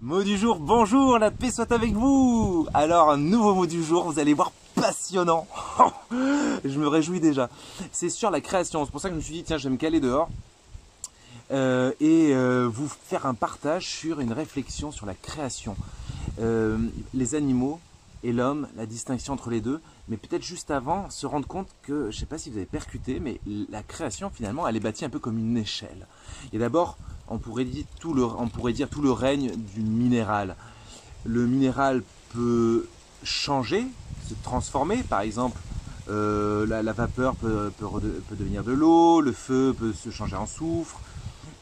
Mot du jour, bonjour, la paix soit avec vous. Alors, un nouveau mot du jour, vous allez voir, passionnant. Je me réjouis déjà. C'est sur la création, c'est pour ça que je me suis dit, tiens, je vais me caler dehors et vous faire un partage sur une réflexion sur la création. Les animaux et l'homme, la distinction entre les deux, mais peut-être juste avant, se rendre compte que, je ne sais pas si vous avez percuté, mais la création, finalement, elle est bâtie un peu comme une échelle. Et d'abord, on pourrait dire tout le règne du minéral. Le minéral peut changer, se transformer, par exemple, la vapeur peut devenir de l'eau, le feu peut se changer en soufre,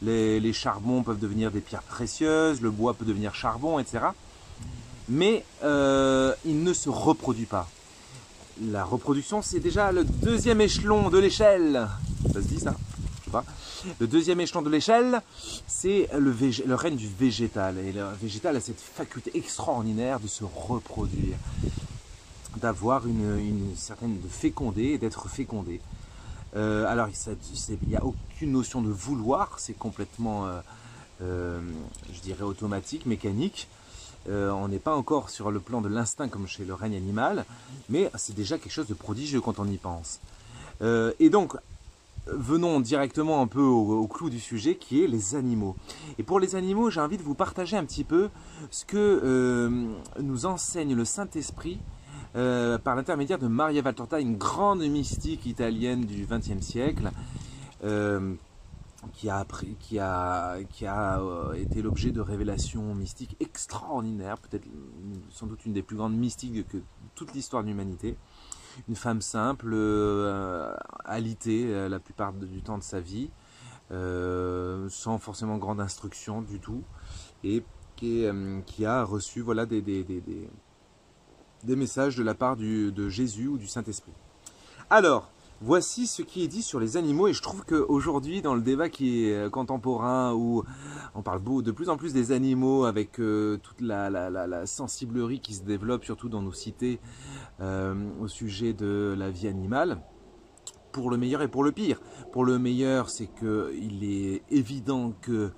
les charbons peuvent devenir des pierres précieuses, le bois peut devenir charbon, etc. Mais il ne se reproduit pas. La reproduction, c'est déjà le deuxième échelon de l'échelle. Ça se dit ça? Je sais pas. Le deuxième échelon de l'échelle, c'est le règne du végétal. Et le végétal a cette faculté extraordinaire de se reproduire, d'avoir une certaine de féconder et d'être fécondé. Alors, il n'y a aucune notion de vouloir, c'est complètement, je dirais, automatique, mécanique. On n'est pas encore sur le plan de l'instinct comme chez le règne animal, mais c'est déjà quelque chose de prodigieux quand on y pense. Et donc, venons directement un peu au clou du sujet qui est les animaux. Et pour les animaux, j'ai envie de vous partager un petit peu ce que nous enseigne le Saint-Esprit par l'intermédiaire de Maria Valtorta, une grande mystique italienne du XXe siècle, qui a été l'objet de révélations mystiques extraordinaires, peut-être sans doute une des plus grandes mystiques de toute l'histoire de l'humanité. Une femme simple, alitée la plupart du temps de sa vie, sans forcément grande instruction du tout, et qui a reçu voilà, des messages de la part de Jésus ou du Saint-Esprit. Alors, voici ce qui est dit sur les animaux, et je trouve qu'aujourd'hui, dans le débat qui est contemporain, où on parle de plus en plus des animaux, avec toute la sensiblerie qui se développe, surtout dans nos cités, au sujet de la vie animale, pour le meilleur et pour le pire. Pour le meilleur, c'est qu'il est évident que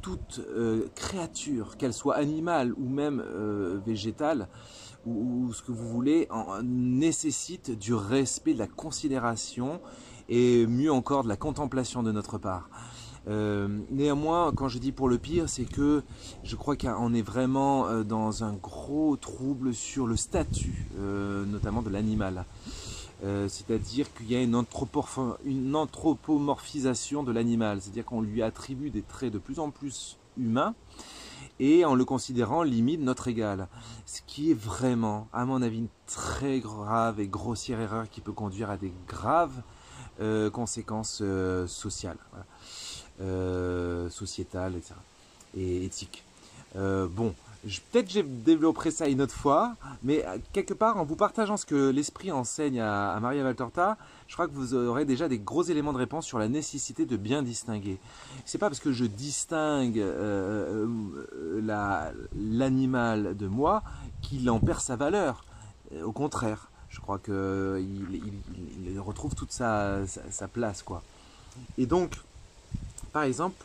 toute créature, qu'elle soit animale ou même végétale, ou ce que vous voulez, nécessite du respect, de la considération et mieux encore de la contemplation de notre part. Néanmoins, quand je dis pour le pire, c'est que je crois qu'on est vraiment dans un gros trouble sur le statut, notamment de l'animal. C'est-à-dire qu'il y a une anthropomorphisation de l'animal, c'est-à-dire qu'on lui attribue des traits de plus en plus humains, et en le considérant limite notre égal. Ce qui est vraiment, à mon avis, une très grave et grossière erreur qui peut conduire à des graves conséquences sociales, voilà. Sociétales, etc. et éthiques. Bon, peut-être je développerai ça une autre fois, mais quelque part, en vous partageant ce que l'esprit enseigne à Maria Valtorta, je crois que vous aurez déjà des gros éléments de réponse sur la nécessité de bien distinguer. C'est pas parce que je distingue l'animal de moi qu'il en perd sa valeur. Au contraire, je crois qu'il retrouve toute sa place, quoi. Et donc, par exemple,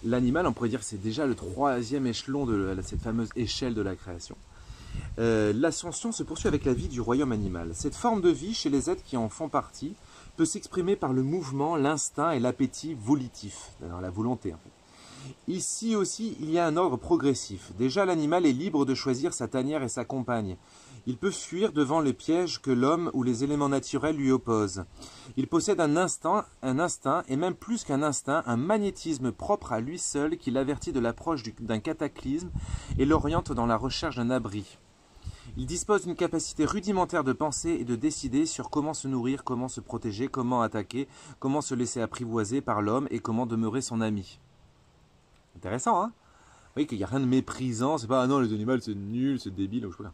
l'animal, on pourrait dire que c'est déjà le troisième échelon de cette fameuse échelle de la création. L'ascension se poursuit avec la vie du royaume animal. Cette forme de vie, chez les êtres qui en font partie, peut s'exprimer par le mouvement, l'instinct et l'appétit volitif, alors la volonté en fait. Ici aussi, il y a un ordre progressif. Déjà, l'animal est libre de choisir sa tanière et sa compagne. Il peut fuir devant le piège que l'homme ou les éléments naturels lui opposent. Il possède un instinct, et même plus qu'un instinct, un magnétisme propre à lui seul qui l'avertit de l'approche d'un cataclysme et l'oriente dans la recherche d'un abri. Il dispose d'une capacité rudimentaire de penser et de décider sur comment se nourrir, comment se protéger, comment attaquer, comment se laisser apprivoiser par l'homme et comment demeurer son ami. Intéressant, hein? Vous voyez qu'il n'y a rien de méprisant, c'est pas « ah non, les animaux c'est nul, c'est débile », je sais pas.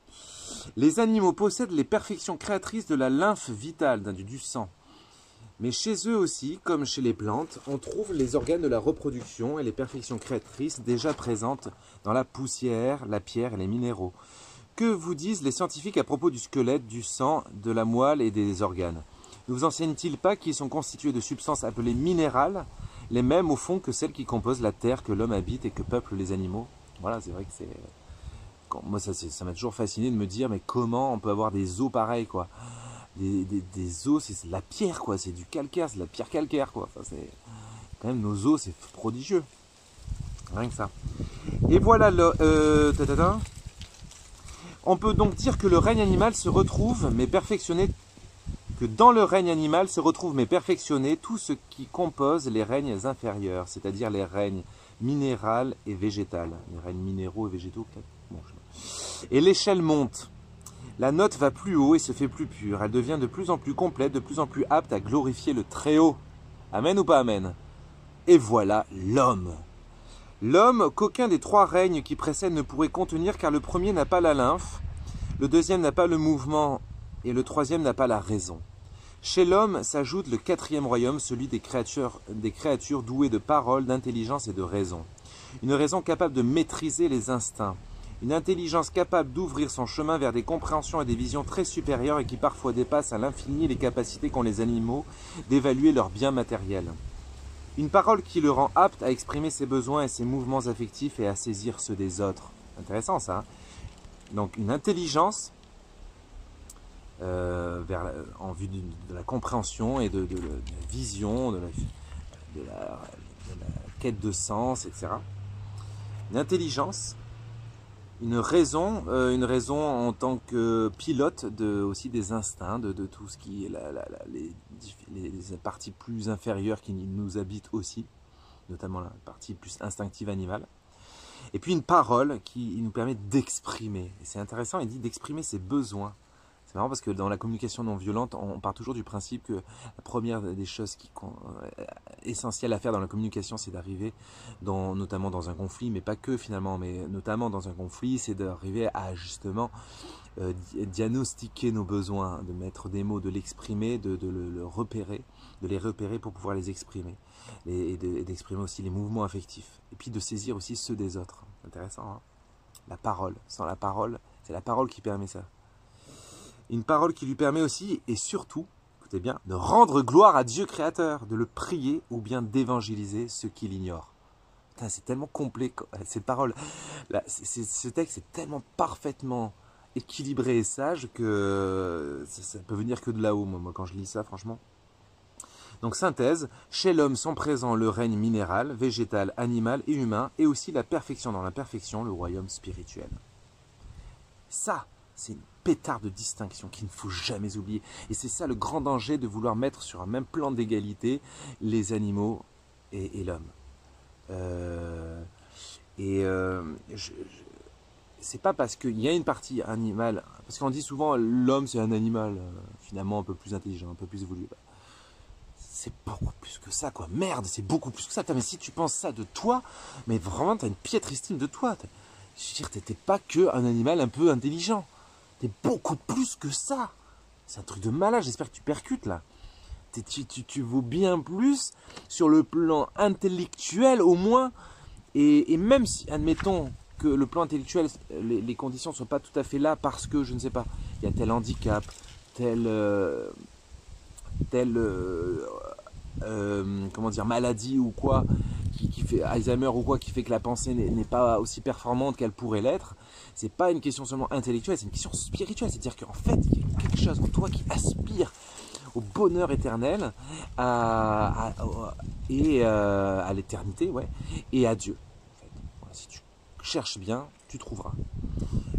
Les animaux possèdent les perfections créatrices de la lymphe vitale, du sang. Mais chez eux aussi, comme chez les plantes, on trouve les organes de la reproduction et les perfections créatrices déjà présentes dans la poussière, la pierre et les minéraux. Que vous disent les scientifiques à propos du squelette, du sang, de la moelle et des organes? Ne vous enseignent-ils pas qu'ils sont constitués de substances appelées minérales, les mêmes au fond que celles qui composent la terre que l'homme habite et que peuplent les animaux. Voilà, c'est vrai que c'est... Moi, ça m'a toujours fasciné de me dire, mais comment on peut avoir des os pareils, quoi. Des os, c'est de la pierre, quoi. C'est du calcaire, c'est de la pierre calcaire, quoi. Enfin, c'est... Quand même, nos os, c'est prodigieux. Rien que ça. Et voilà on peut donc dire que le règne animal se retrouve, mais perfectionné, que dans le règne animal se retrouve, mais perfectionné, tout ce qui compose les règnes inférieurs, c'est-à-dire les règnes minéral et végétal. Les règnes minéraux et végétaux, peut-être. Bon, et l'échelle monte. La note va plus haut et se fait plus pure. Elle devient de plus en plus complète, de plus en plus apte à glorifier le Très-Haut. Amen ou pas amen? Et voilà l'homme. L'homme qu'aucun des trois règnes qui précèdent ne pourrait contenir, car le premier n'a pas la lymphe, le deuxième n'a pas le mouvement et le troisième n'a pas la raison. Chez l'homme s'ajoute le quatrième royaume, celui des créatures douées de parole, d'intelligence et de raison. Une raison capable de maîtriser les instincts. Une intelligence capable d'ouvrir son chemin vers des compréhensions et des visions très supérieures et qui parfois dépassent à l'infini les capacités qu'ont les animaux d'évaluer leurs biens matériels. Une parole qui le rend apte à exprimer ses besoins et ses mouvements affectifs et à saisir ceux des autres. Intéressant ça. Hein? Donc une intelligence en vue de la compréhension et de la vision, de la quête de sens, etc. Une intelligence, une raison en tant que pilote aussi des instincts, de tout ce qui est les parties plus inférieures qui nous habitent aussi, notamment la partie plus instinctive animale. Et puis une parole qui nous permet d'exprimer. Et c'est intéressant, il dit d'exprimer ses besoins. C'est marrant parce que dans la communication non violente, on part toujours du principe que la première des choses essentielles à faire dans la communication, c'est d'arriver, notamment dans un conflit, mais pas que finalement, mais notamment dans un conflit, c'est d'arriver à justement diagnostiquer nos besoins, de mettre des mots, de l'exprimer, de les repérer pour pouvoir les exprimer, et d'exprimer aussi les mouvements affectifs, et puis de saisir aussi ceux des autres. Intéressant, hein? La parole, sans la parole, c'est la parole qui permet ça. Une parole qui lui permet aussi, et surtout, écoutez bien, de rendre gloire à Dieu créateur, de le prier ou bien d'évangéliser ceux qui l'ignorent. C'est tellement complet, cette parole. Ce texte est tellement parfaitement équilibré et sage que ça peut venir que de là-haut, moi, quand je lis ça, franchement. Donc, synthèse, chez l'homme sont présents le règne minéral, végétal, animal et humain, et aussi la perfection dans l'imperfection, le royaume spirituel. Ça, c'est une pétard de distinction qu'il ne faut jamais oublier. Et c'est ça le grand danger de vouloir mettre sur un même plan d'égalité les animaux et l'homme. C'est pas parce qu'il y a une partie animale, parce qu'on dit souvent l'homme c'est un animal finalement un peu plus intelligent, un peu plus évolué. C'est beaucoup plus que ça, quoi. Merde, c'est beaucoup plus que ça. Mais si tu penses ça de toi, mais vraiment t'as une piètre estime de toi. Je veux dire, t'étais pas que un animal un peu intelligent. T'es beaucoup plus que ça. C'est un truc de malade, j'espère que tu percutes là. Tu vaux bien plus sur le plan intellectuel au moins. Et même si, admettons que le plan intellectuel, les conditions ne sont pas tout à fait là parce que, je ne sais pas, il y a tel handicap, comment dire, maladie ou quoi, qui fait Alzheimer ou quoi, qui fait que la pensée n'est pas aussi performante qu'elle pourrait l'être. C'est pas une question seulement intellectuelle, c'est une question spirituelle. C'est-à-dire qu'en fait, il y a quelque chose en toi qui aspire au bonheur éternel à l'éternité, ouais, et à Dieu. En fait. Voilà, si tu cherches bien, tu trouveras.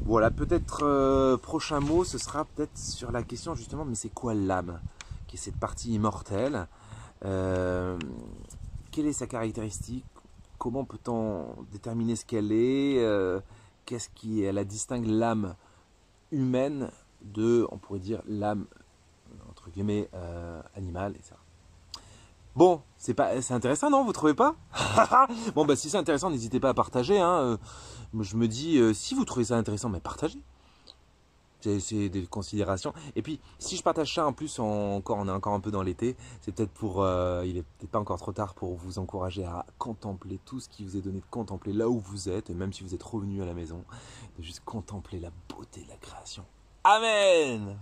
Voilà, peut-être prochain mot, ce sera peut-être sur la question justement, mais c'est quoi l'âme, qui est cette partie immortelle? Quelle est sa caractéristique? Comment peut-on déterminer ce qu'elle est? Qu'est-ce qui la distingue l'âme humaine de, on pourrait dire, l'âme entre guillemets animale, et ça. Bon, c'est intéressant, non? Vous trouvez pas? Bon, bah si c'est intéressant, n'hésitez pas à partager. Hein. Je me dis, si vous trouvez ça intéressant, mais partagez. C'est des considérations. Et puis, si je partage ça en plus, on est encore un peu dans l'été, c'est peut-être il est peut-être pas encore trop tard pour vous encourager à contempler tout ce qui vous est donné de contempler là où vous êtes, et même si vous êtes revenu à la maison, de juste contempler la beauté de la création. Amen!